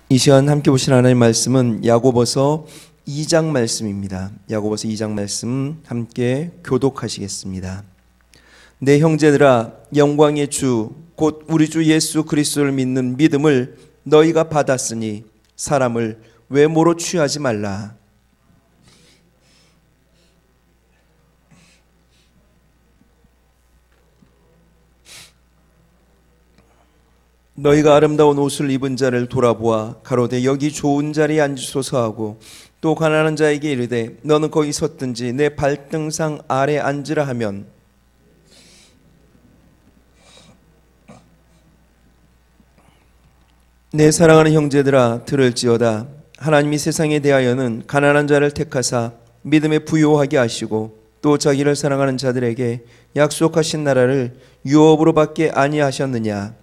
이 시간 함께 보실 하나님의 말씀은 야고보서 2장 말씀입니다. 야고보서 2장 말씀 함께 교독하시겠습니다. 내 형제들아, 영광의 주 곧 우리 주 예수 그리스도를 믿는 믿음을 너희가 받았으니 사람을 외모로 취하지 말라. 너희가 아름다운 옷을 입은 자를 돌아보아 가로되 여기 좋은 자리에 앉으소서 하고 또 가난한 자에게 이르되 너는 거기 섰든지 내 발등상 아래 앉으라 하면 내 사랑하는 형제들아 들을지어다. 하나님이 세상에 대하여는 가난한 자를 택하사 믿음에 부요하게 하시고 또 자기를 사랑하는 자들에게 약속하신 나라를 유업으로 받게 아니하셨느냐.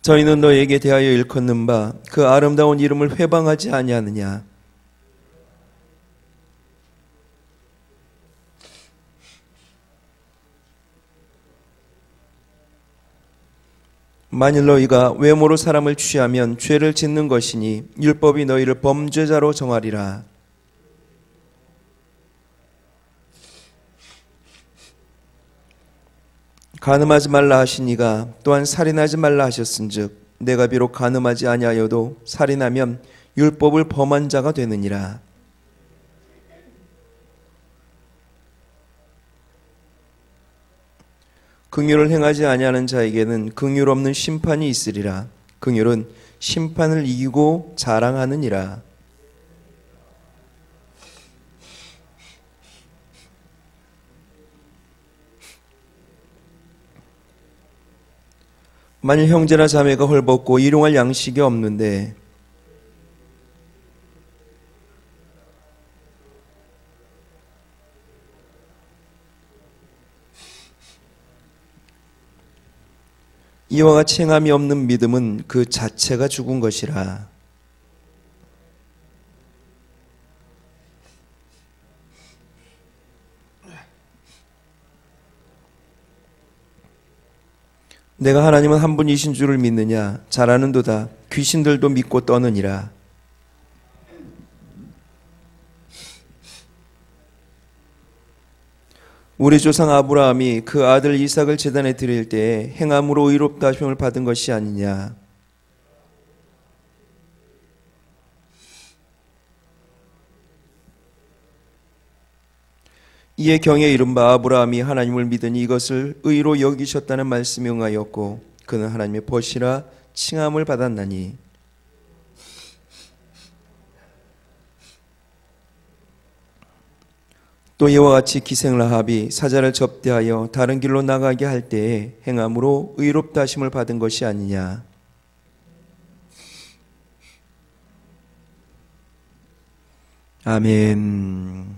저희는 너에게 대하여 일컫는 바 그 아름다운 이름을 회방하지 아니하느냐. 만일 너희가 외모로 사람을 취하면 죄를 짓는 것이니 율법이 너희를 범죄자로 정하리라. 간음하지 말라 하시니가 또한 살인하지 말라 하셨은즉 내가 비록 간음하지 아니하여도 살인하면 율법을 범한 자가 되느니라. 긍휼을 행하지 아니하는 자에게는 긍휼 없는 심판이 있으리라. 긍휼은 심판을 이기고 자랑하느니라. 만일 형제나 자매가 헐벗고 일용할 양식이 없는데 이와 같이 행함이 없는 믿음은 그 자체가 죽은 것이라. 내가 하나님은 한 분이신 줄을 믿느냐? 잘 아는도다. 귀신들도 믿고 떠느니라. 우리 조상 아브라함이 그 아들 이삭을 제단에 드릴 때에 행함으로 의롭다 하심을 받은 것이 아니냐. 이에 경에 이른바 아브라함이 하나님을 믿으니 이것을 의로 여기셨다는 말씀이 응하였고 그는 하나님의 벗이라 칭함을 받았나니. 또 이와 같이 기생라합이 사자를 접대하여 다른 길로 나가게 할 때에 행함으로 의롭다 하심을 받은 것이 아니냐. 아멘.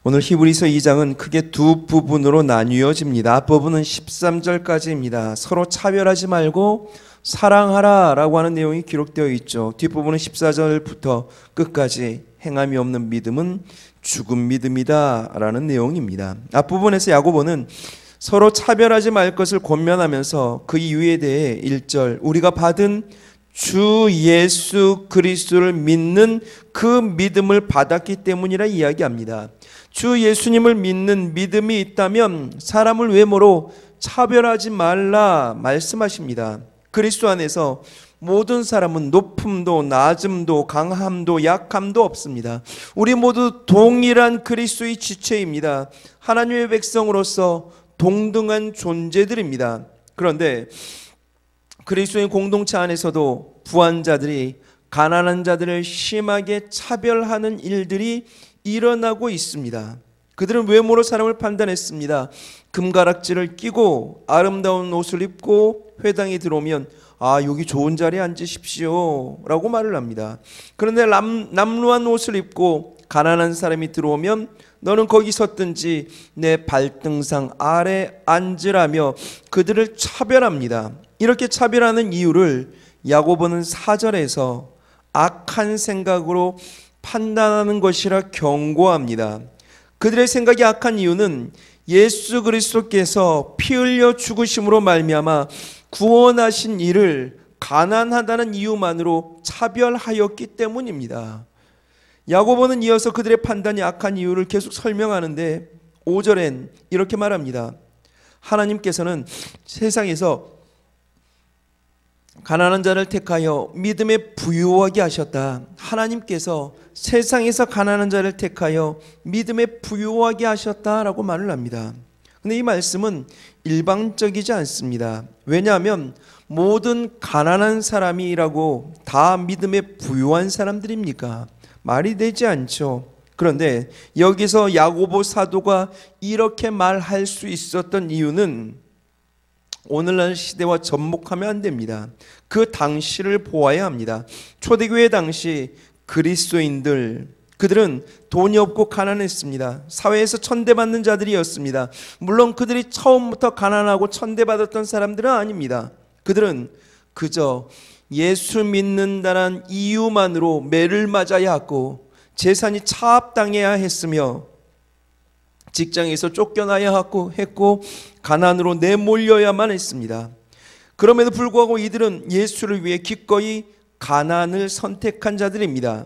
오늘 히브리서 2장은 크게 두 부분으로 나뉘어집니다. 앞부분은 13절까지입니다. 서로 차별하지 말고 사랑하라 라고 하는 내용이 기록되어 있죠. 뒷부분은 14절부터 끝까지 행함이 없는 믿음은 죽은 믿음이다 라는 내용입니다. 앞부분에서 야고보는 서로 차별하지 말 것을 권면하면서 그 이유에 대해 1절 우리가 받은 주 예수 그리스도를 믿는 그 믿음을 받았기 때문이라 이야기합니다. 주 예수님을 믿는 믿음이 있다면 사람을 외모로 차별하지 말라 말씀하십니다. 그리스도 안에서 모든 사람은 높음도 낮음도 강함도 약함도 없습니다. 우리 모두 동일한 그리스도의 지체입니다. 하나님의 백성으로서 동등한 존재들입니다. 그런데 그리스도의 공동체 안에서도 부한 자들이 가난한 자들을 심하게 차별하는 일들이 일어나고 있습니다. 그들은 외모로 사람을 판단했습니다. 금가락지를 끼고 아름다운 옷을 입고 회당에 들어오면 여기 좋은 자리에 앉으십시오 라고 말을 합니다. 그런데 남루한 옷을 입고 가난한 사람이 들어오면 너는 거기 섰든지 내 발등상 아래 앉으라며 그들을 차별합니다. 이렇게 차별하는 이유를 야고보는 4절에서 악한 생각으로 판단하는 것이라 경고합니다. 그들의 생각이 악한 이유는 예수 그리스도께서 피 흘려 죽으심으로 말미암아 구원하신 이를 가난하다는 이유만으로 차별하였기 때문입니다. 야고보는 이어서 그들의 판단이 악한 이유를 계속 설명하는데 5절엔 이렇게 말합니다. 하나님께서는 세상에서 가난한 자를 택하여 믿음에 부유하게 하셨다. 하나님께서 세상에서 가난한 자를 택하여 믿음에 부유하게 하셨다라고 말을 합니다. 근데 이 말씀은 일방적이지 않습니다. 왜냐하면 모든 가난한 사람이라고 다 믿음에 부유한 사람들입니까? 말이 되지 않죠. 그런데 여기서 야고보 사도가 이렇게 말할 수 있었던 이유는 오늘날 시대와 접목하면 안 됩니다. 그 당시를 보아야 합니다. 초대교회 당시 그리스도인들, 그들은 돈이 없고 가난했습니다. 사회에서 천대받는 자들이었습니다. 물론 그들이 처음부터 가난하고 천대받았던 사람들은 아닙니다. 그들은 그저 예수 믿는다는 이유만으로 매를 맞아야 했고 재산이 차압당해야 했으며 직장에서 쫓겨나야 했고 가난으로 내몰려야만 했습니다. 그럼에도 불구하고 이들은 예수를 위해 기꺼이 가난을 선택한 자들입니다.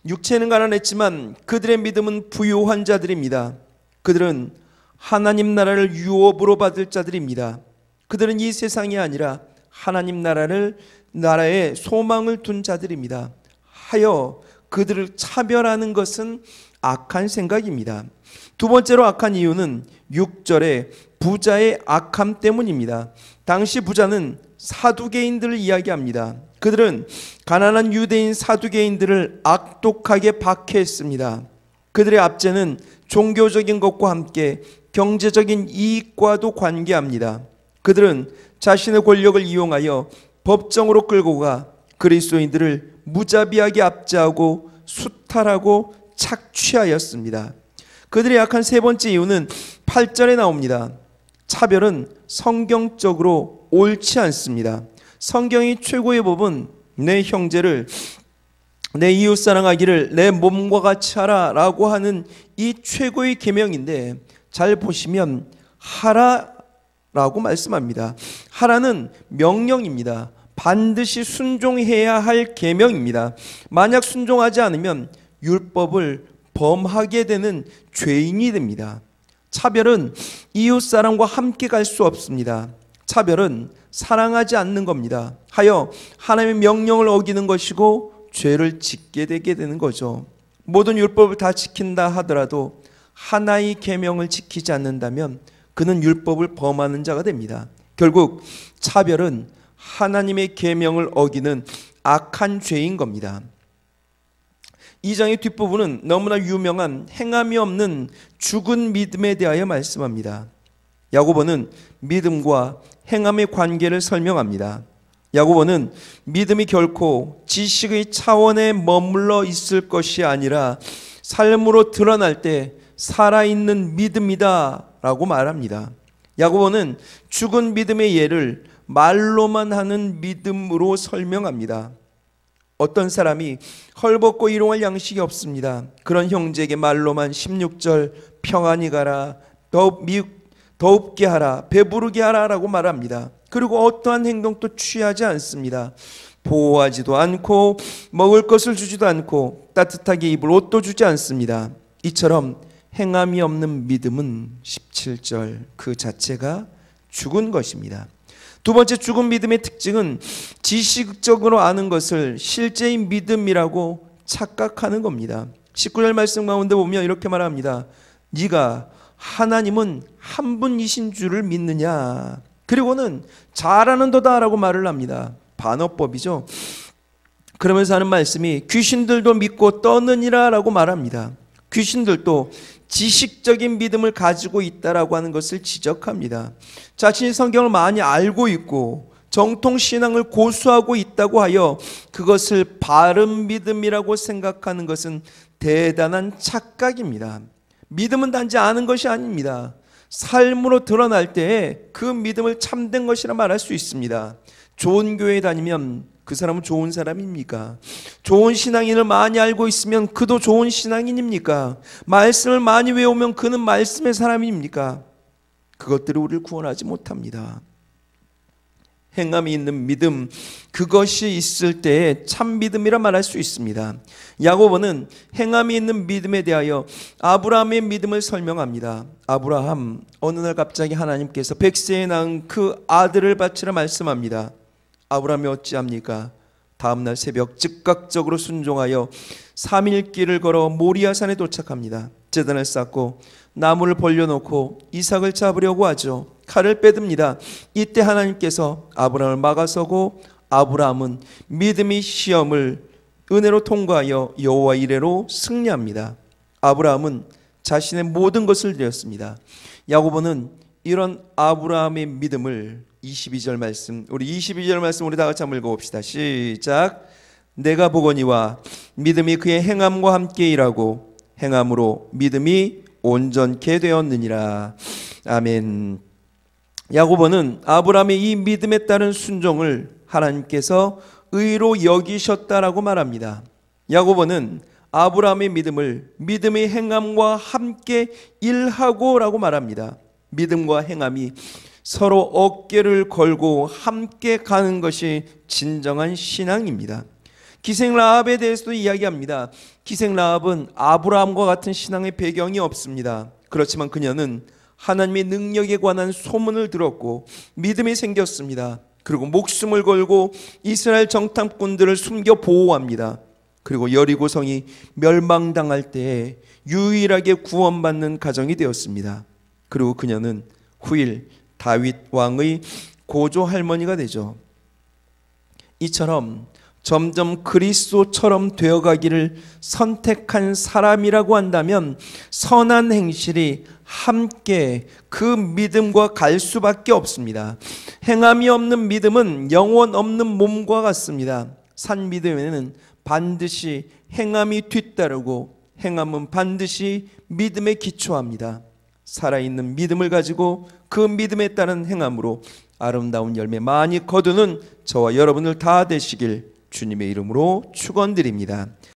육체는 가난했지만 그들의 믿음은 부유한 자들입니다. 그들은 하나님 나라를 유업으로 받을 자들입니다. 그들은 이 세상이 아니라 하나님 나라에 소망을 둔 자들입니다. 하여 그들을 차별하는 것은 악한 생각입니다. 두 번째로 악한 이유는 6절에 부자의 악함 때문입니다. 당시 부자는 사두개인들을 이야기합니다. 그들은 가난한 유대인 사두개인들을 악독하게 박해했습니다. 그들의 압제는 종교적인 것과 함께 경제적인 이익과도 관계합니다. 그들은 자신의 권력을 이용하여 법정으로 끌고 가 그리스도인들을 무자비하게 압제하고 수탈하고 착취하였습니다. 그들의 약한 세 번째 이유는 8절에 나옵니다. 차별은 성경적으로 옳지 않습니다. 성경이 최고의 법은 내 형제를 내 이웃 사랑하기를 내 몸과 같이 하라 라고 하는 이 최고의 계명인데 잘 보시면 하라라고 말씀합니다. 하라는 명령입니다. 반드시 순종해야 할 계명입니다. 만약 순종하지 않으면 율법을 범하게 되는 죄인이 됩니다. 차별은 이웃사랑과 함께 갈 수 없습니다. 차별은 사랑하지 않는 겁니다. 하여 하나님의 명령을 어기는 것이고 죄를 짓게 되는 거죠. 모든 율법을 다 지킨다 하더라도 하나의 계명을 지키지 않는다면 그는 율법을 범하는 자가 됩니다. 결국 차별은 하나님의 계명을 어기는 악한 죄인 겁니다. 이 장의 뒷부분은 너무나 유명한 행함이 없는 죽은 믿음에 대하여 말씀합니다. 야고보는 믿음과 행함의 관계를 설명합니다. 야고보는 믿음이 결코 지식의 차원에 머물러 있을 것이 아니라 삶으로 드러날 때 살아있는 믿음이다 라고 말합니다. 야고보는 죽은 믿음의 예를 말로만 하는 믿음으로 설명합니다. 어떤 사람이 헐벗고 일용할 양식이 없습니다. 그런 형제에게 말로만 16절 평안히 가라, 더웁게 하라, 배부르게 하라 라고 말합니다. 그리고 어떠한 행동도 취하지 않습니다. 보호하지도 않고 먹을 것을 주지도 않고 따뜻하게 입을 옷도 주지 않습니다. 이처럼 행함이 없는 믿음은 17절 그 자체가 죽은 것입니다. 두 번째 죽은 믿음의 특징은 지식적으로 아는 것을 실제의 믿음이라고 착각하는 겁니다. 19절 말씀 가운데 보면 이렇게 말합니다. 네가 하나님은 한 분이신 줄을 믿느냐. 그리고는 잘하는도다 라고 말을 합니다. 반어법이죠. 그러면서 하는 말씀이 귀신들도 믿고 떠느니라 라고 말합니다. 귀신들도 지식적인 믿음을 가지고 있다라고 하는 것을 지적합니다. 자신이 성경을 많이 알고 있고 정통신앙을 고수하고 있다고 하여 그것을 바른 믿음이라고 생각하는 것은 대단한 착각입니다. 믿음은 단지 아는 것이 아닙니다. 삶으로 드러날 때 그 믿음을 참된 것이라 말할 수 있습니다. 좋은 교회에 다니면 그 사람은 좋은 사람입니까? 좋은 신앙인을 많이 알고 있으면 그도 좋은 신앙인입니까? 말씀을 많이 외우면 그는 말씀의 사람입니까? 그것들이 우리를 구원하지 못합니다. 행함이 있는 믿음, 그것이 있을 때에 참 믿음이라 말할 수 있습니다. 야고보는 행함이 있는 믿음에 대하여 아브라함의 믿음을 설명합니다. 아브라함, 어느 날 갑자기 하나님께서 100세에 낳은 그 아들을 바치라 말씀합니다. 아브라함이 어찌합니까? 다음날 새벽 즉각적으로 순종하여 3일 길을 걸어 모리아산에 도착합니다. 제단을 쌓고 나무를 벌려놓고 이삭을 잡으려고 하죠. 칼을 빼듭니다. 이때 하나님께서 아브라함을 막아서고 아브라함은 믿음의 시험을 은혜로 통과하여 여호와 이레로 승리합니다. 아브라함은 자신의 모든 것을 드렸습니다. 야고보는 이런 아브라함의 믿음을 22절 말씀, 우리 22절 말씀 우리 다 같이 한번 읽어봅시다. 시작. 내가 보거니와 믿음이 그의 행함과 함께 일하고 행함으로 믿음이 온전케 되었느니라. 아멘. 야고보는 아브라함의 이 믿음에 따른 순종을 하나님께서 의로 여기셨다라고 말합니다. 야고보는 아브라함의 믿음을 믿음의 행함과 함께 일하고 라고 말합니다. 믿음과 행함이 서로 어깨를 걸고 함께 가는 것이 진정한 신앙입니다. 기생 라합에 대해서도 이야기합니다. 기생 라합은 아브라함과 같은 신앙의 배경이 없습니다. 그렇지만 그녀는 하나님의 능력에 관한 소문을 들었고 믿음이 생겼습니다. 그리고 목숨을 걸고 이스라엘 정탐꾼들을 숨겨 보호합니다. 그리고 여리고성이 멸망당할 때에 유일하게 구원받는 가정이 되었습니다. 그리고 그녀는 후일 다윗 왕의 고조 할머니가 되죠. 이처럼 점점 그리스도처럼 되어가기를 선택한 사람이라고 한다면 선한 행실이 함께 그 믿음과 갈 수밖에 없습니다. 행함이 없는 믿음은 영혼 없는 몸과 같습니다. 산 믿음에는 반드시 행함이 뒤따르고 행함은 반드시 믿음에 기초합니다. 살아있는 믿음을 가지고 그 믿음에 따른 행함으로 아름다운 열매 많이 거두는 저와 여러분들 다 되시길 주님의 이름으로 축원드립니다.